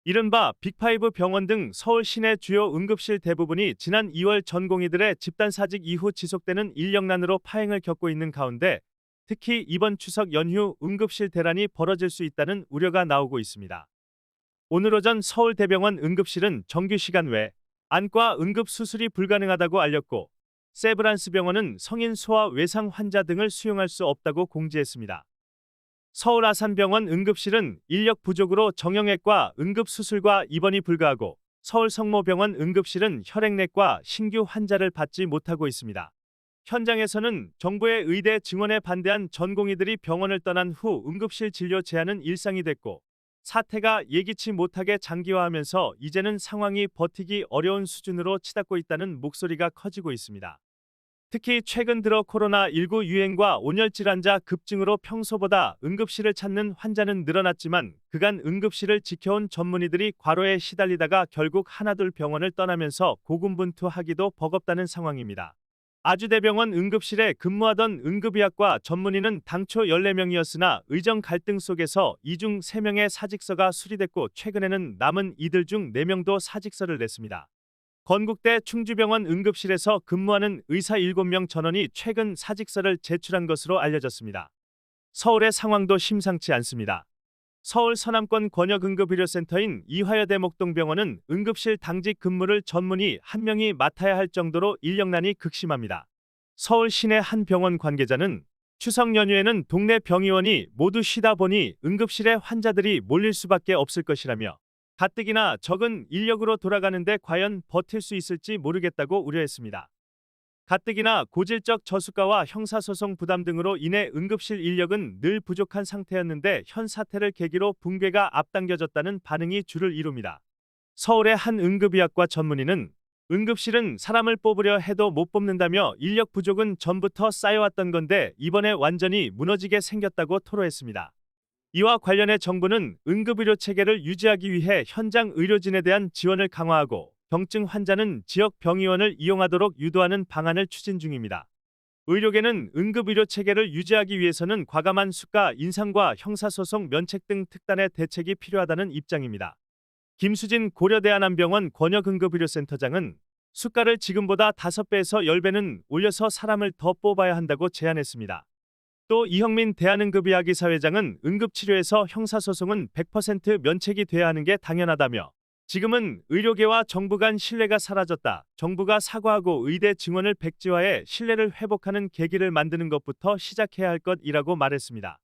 이른바 빅5 병원 등 서울 시내 주요 응급실 대부분이 지난 2월 전공의들의 집단사직 이후 지속되는 인력난으로 파행을 겪고 있는 가운데 특히 이번 추석 연휴 응급실 대란이 벌어질 수 있다는 우려가 나오고 있습니다. 오늘 오전 서울대병원 응급실은 정규 시간 외 안과 응급 수술이 불가능하다고 알렸고 세브란스병원은 성인 소아 외상 환자 등을 수용할 수 없다고 공지했습니다. 서울 아산병원 응급실은 인력 부족으로 정형외과 응급수술과 입원이 불가하고 서울 성모병원 응급실은 혈액내과 신규 환자를 받지 못하고 있습니다. 현장에서는 정부의 의대 증원에 반대한 전공의들이 병원을 떠난 후 응급실 진료 제한은 일상이 됐고 사태가 예기치 못하게 장기화하면서 이제는 상황이 버티기 어려운 수준으로 치닫고 있다는 목소리가 커지고 있습니다. 특히 최근 들어 코로나19 유행과 온열 질환자 급증으로 평소보다 응급실을 찾는 환자는 늘어났지만 그간 응급실을 지켜온 전문의들이 과로에 시달리다가 결국 하나둘 병원을 떠나면서 고군분투하기도 버겁다는 상황입니다. 아주대병원 응급실에 근무하던 응급의학과 전문의는 당초 14명이었으나 의정 갈등 속에서 이 중 3명의 사직서가 수리됐고 최근에는 남은 이들 중 4명도 사직서를 냈습니다. 건국대 충주병원 응급실에서 근무하는 의사 7명 전원이 최근 사직서를 제출한 것으로 알려졌습니다. 서울의 상황도 심상치 않습니다. 서울 서남권 권역응급의료센터인 이화여대 목동병원은 응급실 당직 근무를 전문의 1명이 맡아야 할 정도로 인력난이 극심합니다. 서울 시내 한 병원 관계자는 추석 연휴에는 동네 병의원이 모두 쉬다 보니 응급실에 환자들이 몰릴 수밖에 없을 것이라며 가뜩이나 적은 인력으로 돌아가는데 과연 버틸 수 있을지 모르겠다고 우려했습니다. 가뜩이나 고질적 저수가와 형사소송 부담 등으로 인해 응급실 인력은 늘 부족한 상태였는데 현 사태를 계기로 붕괴가 앞당겨졌다는 반응이 주를 이룹니다. 서울의 한 응급의학과 전문의는 응급실은 사람을 뽑으려 해도 못 뽑는다며 인력 부족은 전부터 쌓여왔던 건데 이번에 완전히 무너지게 생겼다고 토로했습니다. 이와 관련해 정부는 응급의료 체계를 유지하기 위해 현장 의료진에 대한 지원을 강화하고 경증 환자는 지역 병의원을 이용하도록 유도하는 방안을 추진 중입니다. 의료계는 응급의료 체계를 유지하기 위해서는 과감한 수가 인상과 형사소송 면책 등 특단의 대책이 필요하다는 입장입니다. 김수진 고려대한암병원 권역응급의료센터장은 수가를 지금보다 5배에서 10배는 올려서 사람을 더 뽑아야 한다고 제안했습니다. 또 이형민 대한응급의학의 사회장은 응급치료에서 형사소송은 100% 면책이 돼야 하는 게 당연하다며 지금은 의료계와 정부 간 신뢰가 사라졌다. 정부가 사과하고 의대 증원을 백지화해 신뢰를 회복하는 계기를 만드는 것부터 시작해야 할 것이라고 말했습니다.